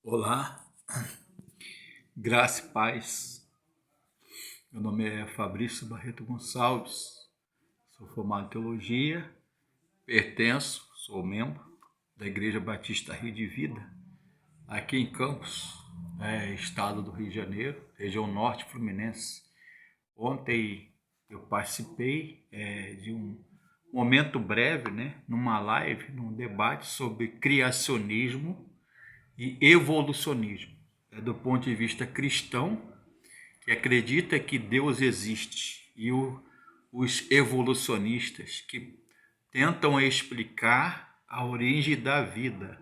Olá, graça e paz. Meu nome é Fabrício Barreto Gonçalves, sou formado em teologia, sou membro da Igreja Batista Rio de Vida, aqui em Campos, estado do Rio de Janeiro, região norte fluminense. Ontem eu participei de um momento breve, numa live, num debate sobre criacionismo e evolucionismo, do ponto de vista cristão, que acredita que Deus existe, e os evolucionistas, que tentam explicar a origem da vida,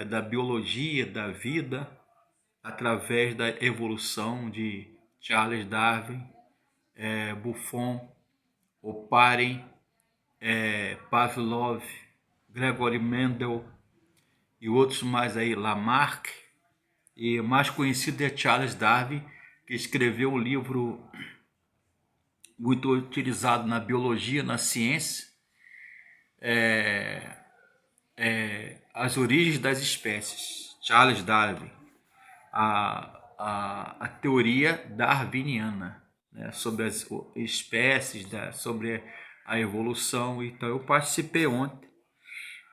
da biologia da vida, através da evolução de Charles Darwin, Buffon, Oparin, Pavlov, Gregory Mendel e outros mais aí, Lamarck, e o mais conhecido é Charles Darwin, que escreveu um livro muito utilizado na biologia, na ciência, As Origens das Espécies. Charles Darwin, a teoria darwiniana, sobre as espécies, sobre a evolução. Então eu participei ontem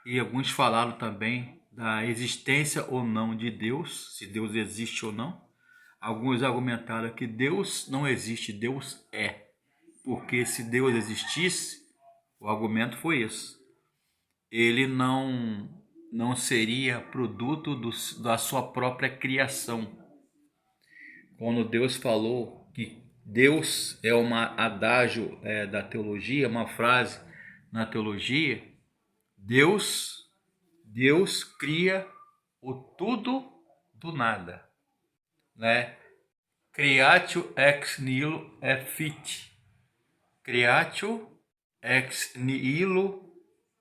e alguns falaram também da existência ou não de Deus, se Deus existe ou não. Alguns argumentaram que Deus não existe, Deus é. Porque se Deus existisse, o argumento foi esse, ele não seria produto da sua própria criação. Quando Deus falou que Deus é uma adágio da teologia, uma frase na teologia, Deus cria o tudo do nada, né? Creatio ex nihilo fit. Creatio ex nihilo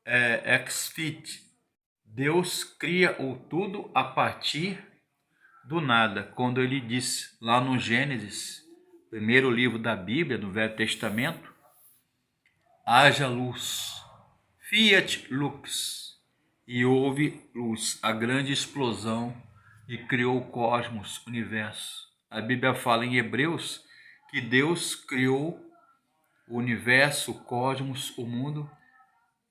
ex fit. Deus cria o tudo a partir do nada. Quando ele disse lá no Gênesis, primeiro livro da Bíblia, no Velho Testamento, haja luz, fiat lux, e houve luz, a grande explosão, e criou o cosmos, o universo. A Bíblia fala em Hebreus que Deus criou o universo, o cosmos, o mundo.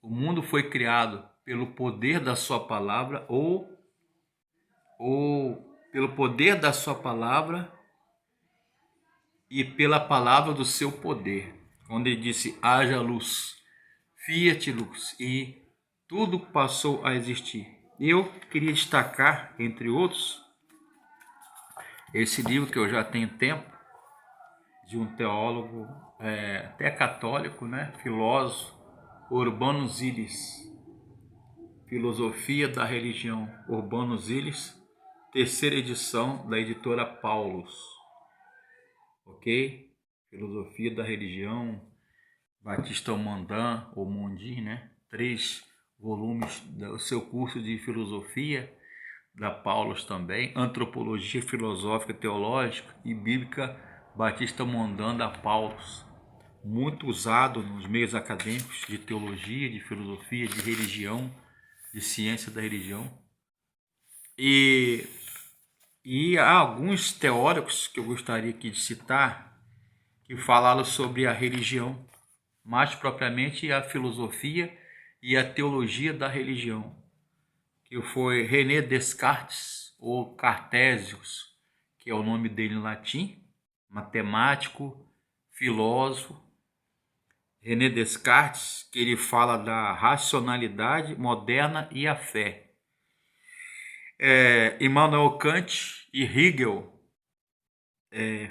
O mundo foi criado pelo poder da sua palavra ou pelo poder da sua palavra e pela palavra do seu poder. Quando ele disse haja luz, fiat lux, e tudo passou a existir. Eu queria destacar, entre outros, esse livro que eu já tenho tempo, de um teólogo até católico, filósofo, Urbano Zilis, Filosofia da Religião, Urbano Zilis, terceira edição da editora Paulus, ok? Filosofia da Religião, Batista Mondin, ou Mondin, 3 volumes do seu curso de filosofia, da Paulus também, Antropologia Filosófica, Teológica e Bíblica, Batista Mondin, da Paulus, muito usado nos meios acadêmicos de teologia, de filosofia, de religião, de ciência da religião. E há alguns teóricos que eu gostaria aqui de citar que falaram sobre a religião, mais propriamente a filosofia e a teologia da religião, que foi René Descartes, ou Cartésios, que é o nome dele em latim, matemático, filósofo. René Descartes, que ele fala da racionalidade moderna e a fé. Immanuel Kant e Hegel,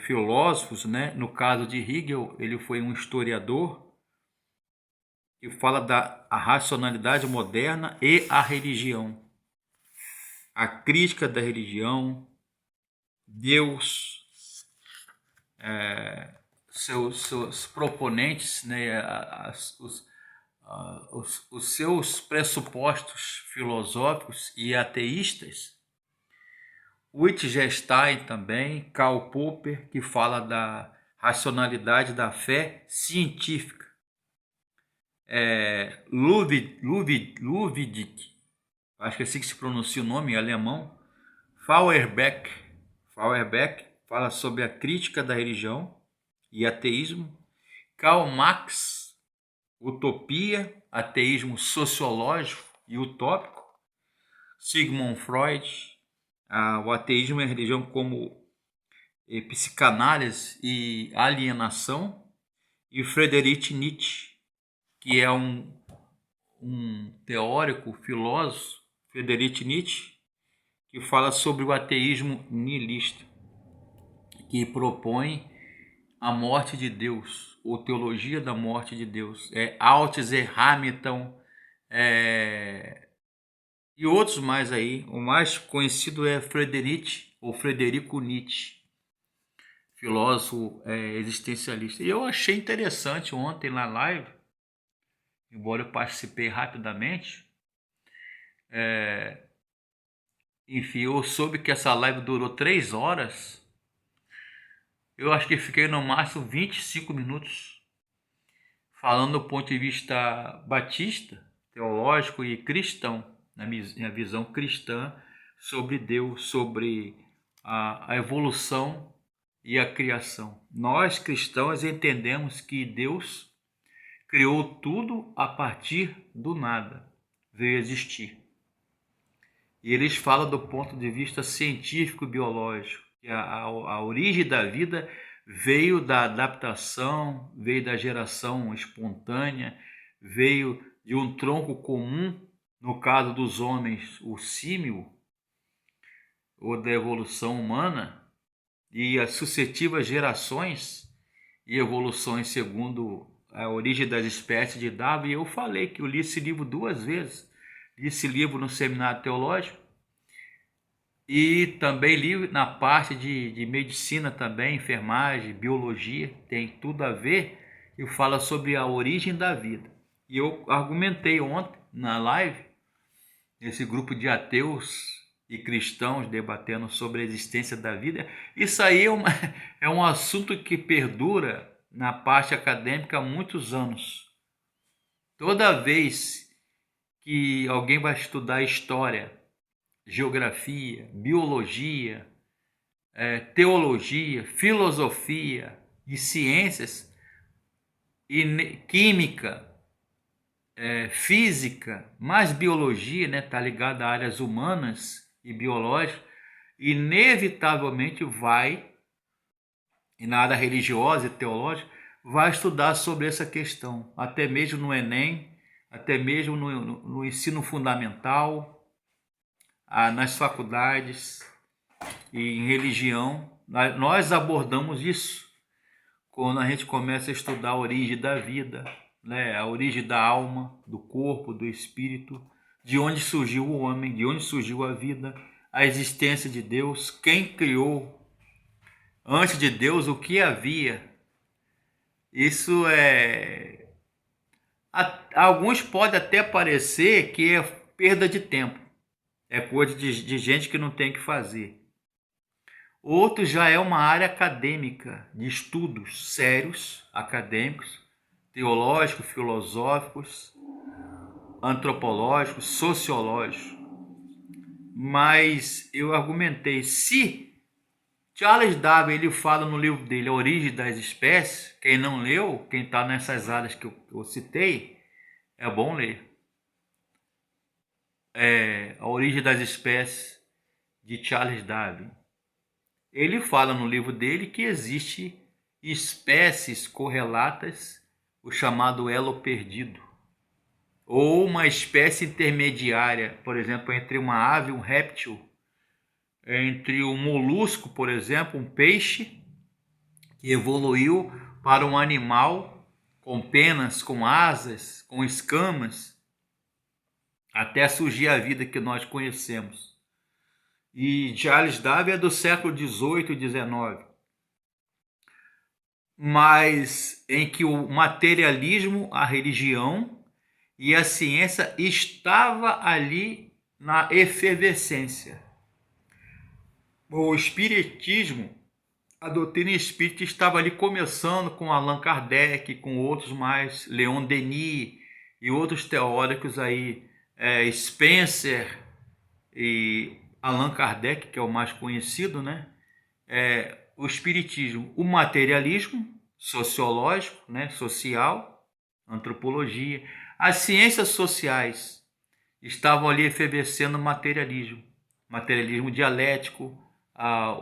filósofos, no caso de Hegel, ele foi um historiador que fala da racionalidade moderna e a religião, a crítica da religião, Deus, seus proponentes, os seus pressupostos filosóficos e ateístas. Wittgenstein também, Karl Popper, que fala da racionalidade da fé científica. Ludwig, acho que é assim que se pronuncia o nome, em alemão, Feuerbach. Feuerbach fala sobre a crítica da religião e ateísmo. Karl Marx, utopia, ateísmo sociológico e utópico. Sigmund Freud, o ateísmo e a religião como psicanálise e alienação. E Friedrich Nietzsche, que é um teórico, filósofo, Friedrich Nietzsche, que fala sobre o ateísmo nihilista, que propõe a morte de Deus, ou teologia da morte de Deus. Althusser, Hamilton, e outros mais aí. O mais conhecido é Frederico Nietzsche, filósofo existencialista. E eu achei interessante ontem na live, embora eu participei rapidamente, enfim, eu soube que essa live durou 3 horas. Eu acho que fiquei no máximo 25 minutos falando do ponto de vista batista, teológico e cristão, na minha visão cristã, sobre Deus, sobre a evolução e a criação. Nós cristãos entendemos que Deus criou tudo a partir do nada, veio existir. E eles falam do ponto de vista científico e biológico, que a origem da vida veio da adaptação, veio da geração espontânea, veio de um tronco comum, no caso dos homens, o símio, ou da evolução humana, e as sucessivas gerações e evoluções segundo a origem das espécies de Darwin. E eu falei que eu li esse livro 2 vezes. Li esse livro no seminário teológico e também li na parte de medicina também, enfermagem, biologia, tem tudo a ver, e fala sobre a origem da vida. E eu argumentei ontem na live, esse grupo de ateus e cristãos debatendo sobre a existência da vida. Isso aí é um assunto que perdura na parte acadêmica há muitos anos. Toda vez que alguém vai estudar história, geografia, biologia, teologia, filosofia e ciências, e química, física, mais biologia, né, tá ligada a áreas humanas e biológicas, inevitavelmente vai, e na área religiosa e teológica, vai estudar sobre essa questão, até mesmo no Enem, até mesmo no ensino fundamental, nas faculdades e em religião. Nós abordamos isso quando a gente começa a estudar a origem da vida, né? A origem da alma, do corpo, do espírito, de onde surgiu o homem, de onde surgiu a vida, a existência de Deus, quem criou, antes de Deus, o que havia. Isso alguns pode até parecer que é perda de tempo, é coisa de gente que não tem o que fazer. Outro já é uma área acadêmica, de estudos sérios, acadêmicos, teológicos, filosóficos, antropológicos, sociológicos. Mas eu argumentei, se Charles Darwin ele fala no livro dele A Origem das Espécies, quem não leu, quem está nessas áreas que eu citei, é bom ler. A Origem das Espécies, de Charles Darwin. Ele fala no livro dele que existe espécies correlatas, o chamado elo perdido, ou uma espécie intermediária, por exemplo, entre uma ave e um réptil, entre um molusco, por exemplo, um peixe, que evoluiu para um animal com penas, com asas, com escamas, até surgir a vida que nós conhecemos. E Charles Darwin é do século XVIII e XIX, mas em que o materialismo, a religião e a ciência estava ali na efervescência. O espiritismo, a doutrina espírita estava ali começando com Allan Kardec, com outros mais, Leon Denis e outros teóricos aí, Spencer e Allan Kardec, que é o mais conhecido, né? O espiritismo, o materialismo sociológico, né? Social, antropologia, as ciências sociais estavam ali efervescendo o materialismo dialético,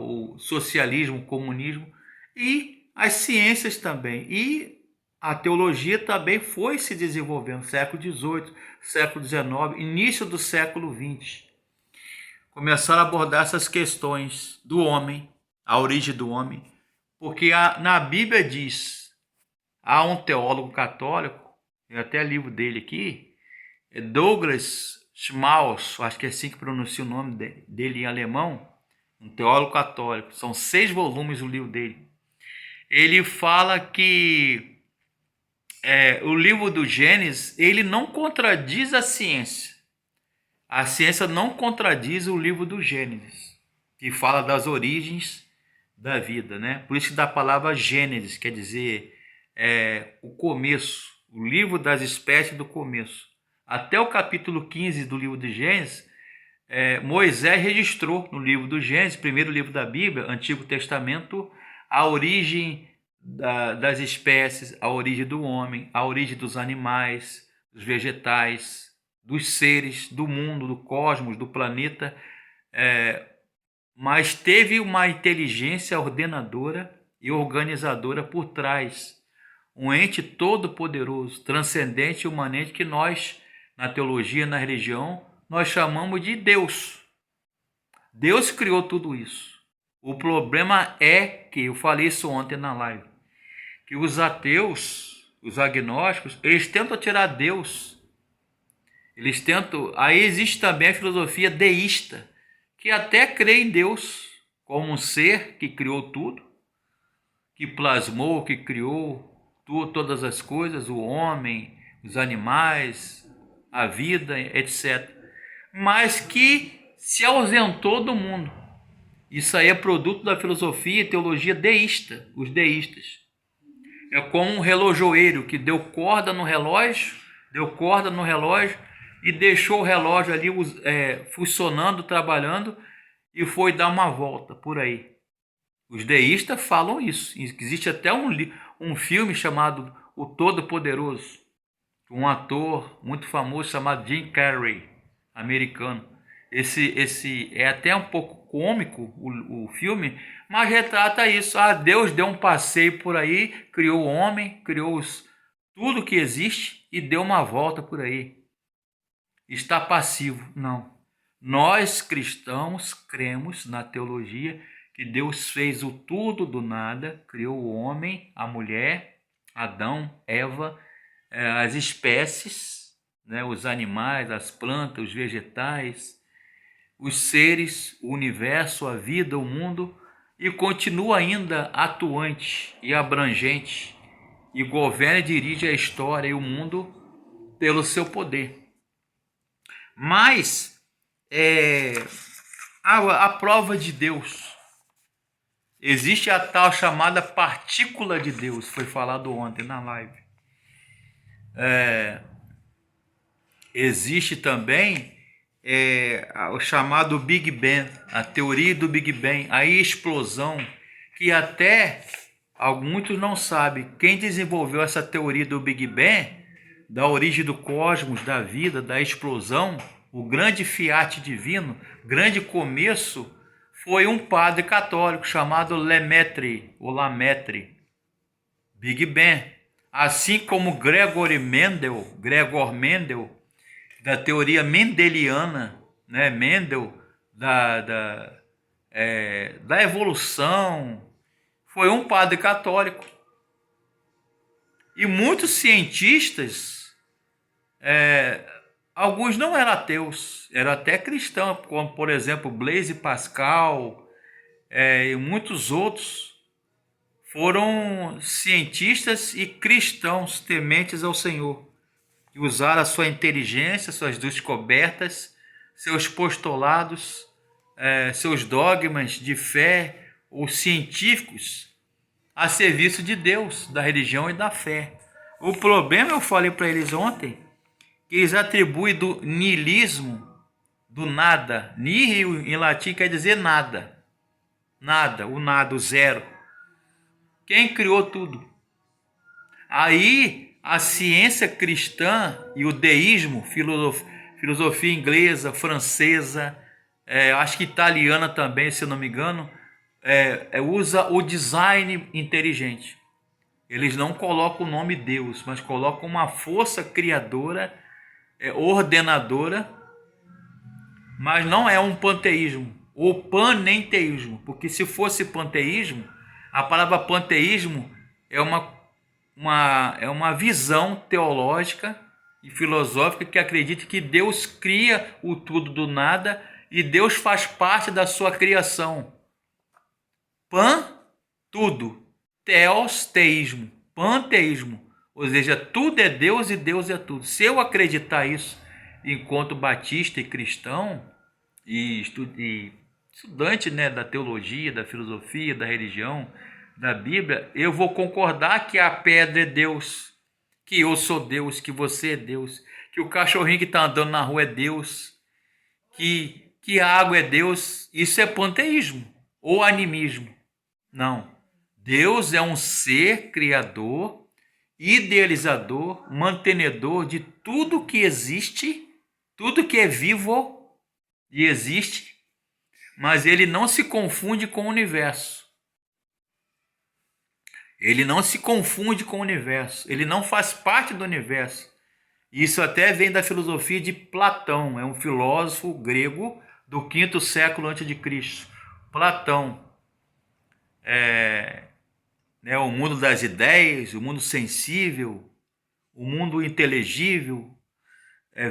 o socialismo, o comunismo e as ciências também. E a teologia também foi se desenvolvendo, século XVIII, século XIX, início do século XX. Começaram a abordar essas questões do homem, a origem do homem, porque na Bíblia diz, há um teólogo católico, tem até livro dele aqui, Douglas Schmaus, acho que é assim que pronuncia o nome dele em alemão, um teólogo católico, são 6 volumes o livro dele. Ele fala que o livro do Gênesis, ele não contradiz a ciência. A ciência não contradiz o livro do Gênesis, que fala das origens da vida, né? Por isso que dá a palavra Gênesis, quer dizer o começo, o livro das espécies do começo. Até o capítulo 15 do livro de Gênesis, Moisés registrou no livro do Gênesis, primeiro livro da Bíblia, Antigo Testamento, a origem das espécies, a origem do homem, a origem dos animais, dos vegetais, dos seres, do mundo, do cosmos, do planeta, mas teve uma inteligência ordenadora e organizadora por trás, um ente todo-poderoso, transcendente e imanente que nós, na teologia, na religião, nós chamamos de Deus. Deus criou tudo isso. O problema é que, eu falei isso ontem na live, que os ateus, os agnósticos, eles tentam tirar Deus. Eles tentam. Aí existe também a filosofia deísta, que até crê em Deus como um ser que criou tudo, que plasmou, que criou todas as coisas, o homem, os animais, a vida, etc. Mas que se ausentou do mundo. Isso aí é produto da filosofia e teologia deísta, os deístas. É como um relojoeiro que deu corda no relógio e deixou o relógio ali funcionando, trabalhando e foi dar uma volta por aí. Os deístas falam isso. Existe até um filme chamado O Todo-Poderoso, um ator muito famoso chamado Jim Carrey, americano. Esse é até um pouco cômico o filme, mas retrata isso. Deus deu um passeio por aí, criou o homem, criou tudo que existe e deu uma volta por aí. Está passivo? Não. Nós cristãos cremos na teologia que Deus fez o tudo do nada, criou o homem, a mulher, Adão, Eva, as espécies, né, os animais, as plantas, os vegetais, os seres, o universo, a vida, o mundo, e continua ainda atuante e abrangente, e governa e dirige a história e o mundo pelo seu poder. Mas a prova de Deus, existe a tal chamada partícula de Deus, foi falado ontem na live. Existe também o chamado Big Bang, a teoria do Big Bang, a explosão, que até muitos não sabem. Quem desenvolveu essa teoria do Big Bang, da origem do cosmos, da vida, da explosão, o grande fiat divino, grande começo, foi um padre católico chamado Lemaitre, ou Lamaitre. Big Bang. Assim como Gregor Mendel, da teoria mendeliana, né? Mendel, da evolução, foi um padre católico. E muitos cientistas, alguns não eram ateus, eram até cristãos, como por exemplo Blaise Pascal e muitos outros, foram cientistas e cristãos tementes ao Senhor, que usaram a sua inteligência, suas descobertas, seus postulados, seus dogmas de fé ou científicos a serviço de Deus, da religião e da fé. O problema, eu falei para eles ontem, que eles atribuem do niilismo, do nada. Nihil em latim quer dizer nada. Nada, o nada, o zero. Quem criou tudo? Aí a ciência cristã e o deísmo, filosofia inglesa, francesa, acho que italiana também, se eu não me engano, usa o design inteligente. Eles não colocam o nome Deus, mas colocam uma força criadora, ordenadora, mas não é um panteísmo ou panenteísmo, porque se fosse panteísmo, a palavra panteísmo é uma visão teológica e filosófica que acredita que Deus cria o tudo do nada e Deus faz parte da sua criação. Pan, tudo. Theos, teísmo. Panteísmo. Ou seja, tudo é Deus e Deus é tudo. Se eu acreditar isso enquanto batista e cristão e estudante, né, da teologia, da filosofia, da religião, da Bíblia, eu vou concordar que a pedra é Deus, que eu sou Deus, que você é Deus, que o cachorrinho que está andando na rua é Deus, que a água é Deus. Isso é panteísmo ou animismo. Não. Deus é um ser criador, idealizador, mantenedor de tudo que existe, tudo que é vivo e existe, mas ele não se confunde com o universo. Ele não se confunde com o universo. Ele não faz parte do universo. Isso até vem da filosofia de Platão. É um filósofo grego do 5º século a.C. Platão. O mundo das ideias, o mundo sensível, o mundo inteligível,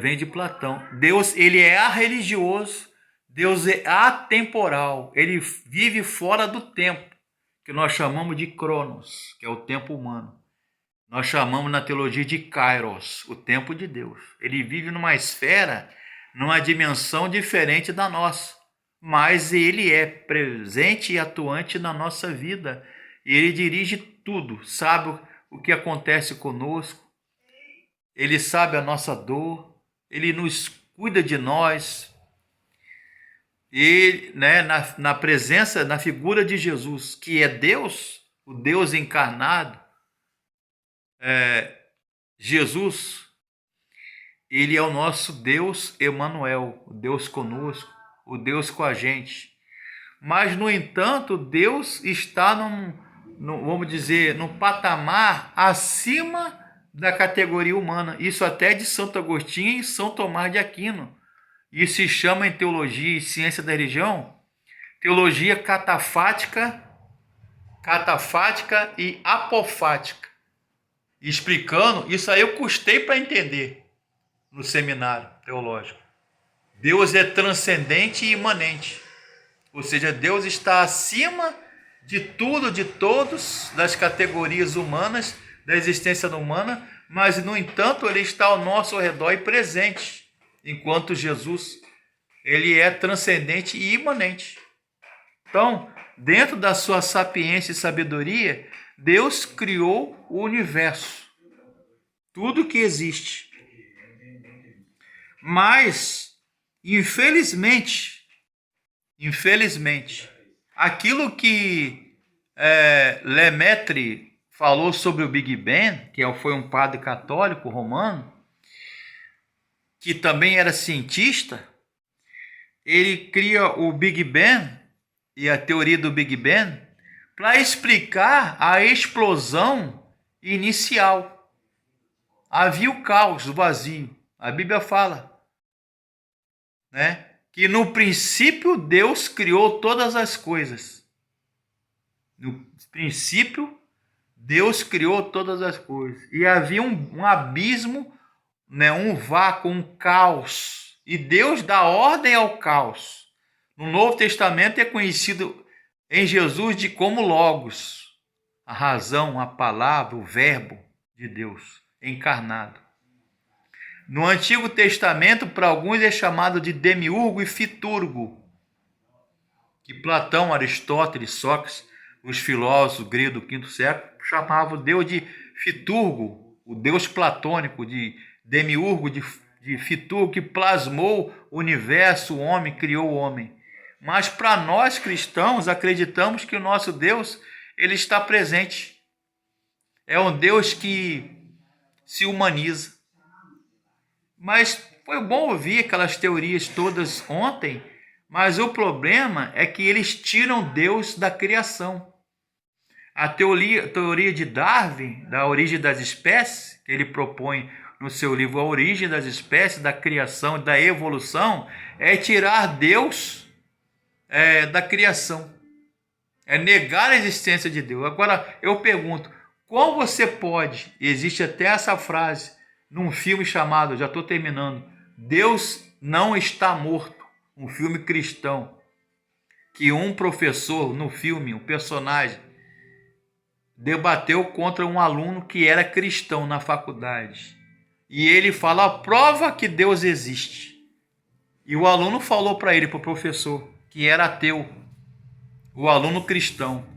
vem de Platão. Deus, ele é arreligioso. Deus é atemporal. Ele vive fora do tempo, que nós chamamos de Cronos, que é o tempo humano. Nós chamamos na teologia de Kairos, o tempo de Deus. Ele vive numa esfera, numa dimensão diferente da nossa, mas ele é presente e atuante na nossa vida. E ele dirige tudo, sabe o que acontece conosco, ele sabe a nossa dor, ele nos cuida de nós. E na presença, na figura de Jesus, que é Deus, o Deus encarnado, Jesus, ele é o nosso Deus Emanuel, o Deus conosco, o Deus com a gente. Mas, no entanto, Deus está vamos dizer, num patamar acima da categoria humana. Isso até de Santo Agostinho e São Tomás de Aquino. Isso se chama em teologia e ciência da religião, teologia catafática e apofática. Explicando, isso aí eu custei para entender no seminário teológico. Deus é transcendente e imanente. Ou seja, Deus está acima de tudo, de todos, das categorias humanas, da existência humana, mas, no entanto, ele está ao nosso redor e presente, enquanto Jesus, ele é transcendente e imanente. Então, dentro da sua sapiência e sabedoria, Deus criou o universo, tudo que existe. Mas, infelizmente, aquilo que Lemaitre falou sobre o Big Bang, que foi um padre católico romano, que também era cientista, ele cria o Big Bang e a teoria do Big Bang para explicar a explosão inicial. Havia o caos, o vazio. A Bíblia fala, que no princípio Deus criou todas as coisas. No princípio, Deus criou todas as coisas. E havia um abismo, um vácuo, um caos. E Deus dá ordem ao caos. No Novo Testamento é conhecido em Jesus como Logos, a razão, a palavra, o verbo de Deus encarnado. No Antigo Testamento, para alguns é chamado de Demiurgo e Fiturgo, que Platão, Aristóteles, Sócrates, os filósofos gregos do V século, chamavam o Deus de Fiturgo, o Deus platônico, de Demiurgo, de de Fitur, que plasmou o universo, o homem, criou o homem. Mas para nós cristãos, acreditamos que o nosso Deus, ele está presente. É um Deus que se humaniza. Mas foi bom ouvir aquelas teorias todas ontem, mas o problema é que eles tiram Deus da criação. A teoria de Darwin, da origem das espécies, que ele propõe no seu livro A Origem das Espécies, da criação e da evolução, é tirar Deus da criação. É negar a existência de Deus. Agora, eu pergunto, como você pode, existe até essa frase, num filme chamado, já estou terminando, Deus não está morto, um filme cristão, que um professor no filme, um personagem, debateu contra um aluno que era cristão na faculdade. E ele fala, prova que Deus existe. E o aluno falou para ele, para o professor, que era ateu, o aluno cristão.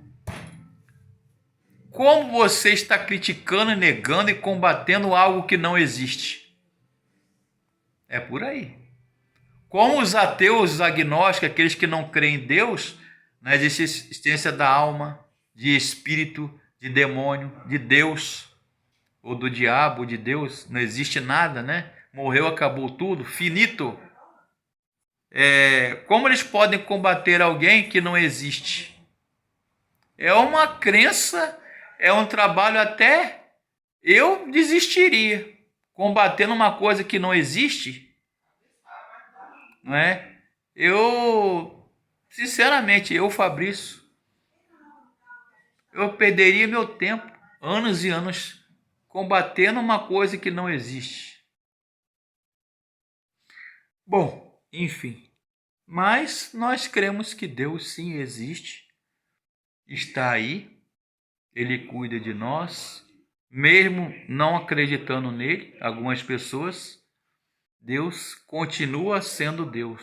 Como você está criticando, negando e combatendo algo que não existe? É por aí. Como os ateus, os agnósticos, aqueles que não creem em Deus, na existência da alma, de espírito, de demônio, de Deus, ou do diabo, de Deus, não existe nada, né? Morreu, acabou tudo, finito. Como eles podem combater alguém que não existe? É uma crença, é um trabalho até eu desistiria. Combatendo uma coisa que não existe, não é? Sinceramente, Fabrício, eu perderia meu tempo, anos e anos, combatendo uma coisa que não existe. Bom, enfim. Mas nós cremos que Deus sim existe, está aí, Ele cuida de nós, mesmo não acreditando nele, algumas pessoas, Deus continua sendo Deus.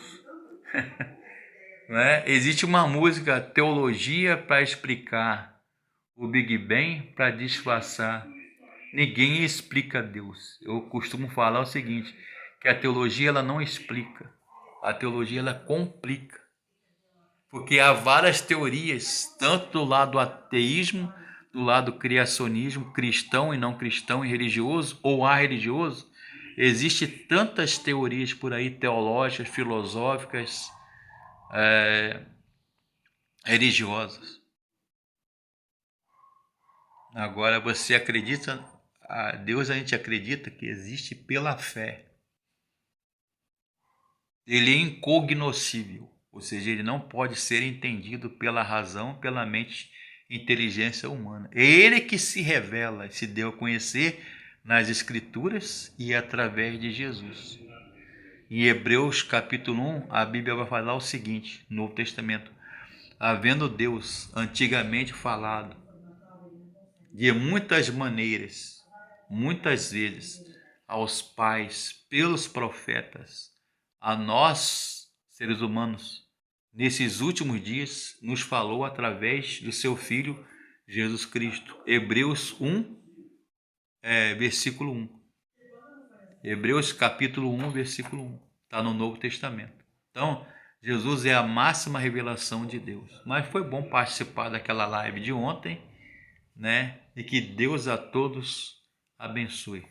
Né? Existe uma música, Teologia para explicar o Big Bang, para disfarçar. Ninguém explica Deus. Eu costumo falar o seguinte, que a teologia ela não explica, a teologia ela complica. Porque há várias teorias, tanto do lado ateísmo, do lado criacionismo, cristão e não cristão e religioso, ou arreligioso. Existem tantas teorias por aí, teológicas, filosóficas, religiosas. Agora, você acredita, a Deus a gente acredita que existe pela fé. Ele é incognoscível, ou seja, ele não pode ser entendido pela razão, pela mente, inteligência humana. É ele que se revela, se deu a conhecer nas Escrituras e através de Jesus. Em Hebreus capítulo 1, a Bíblia vai falar o seguinte, no Novo Testamento, havendo Deus antigamente falado de muitas maneiras, muitas vezes, aos pais, pelos profetas, a nós, seres humanos, nesses últimos dias, nos falou através do seu Filho, Jesus Cristo. Hebreus 1, versículo 1. Hebreus capítulo 1, versículo 1. Está no Novo Testamento. Então, Jesus é a máxima revelação de Deus. Mas foi bom participar daquela live de ontem, né? E que Deus a todos abençoe.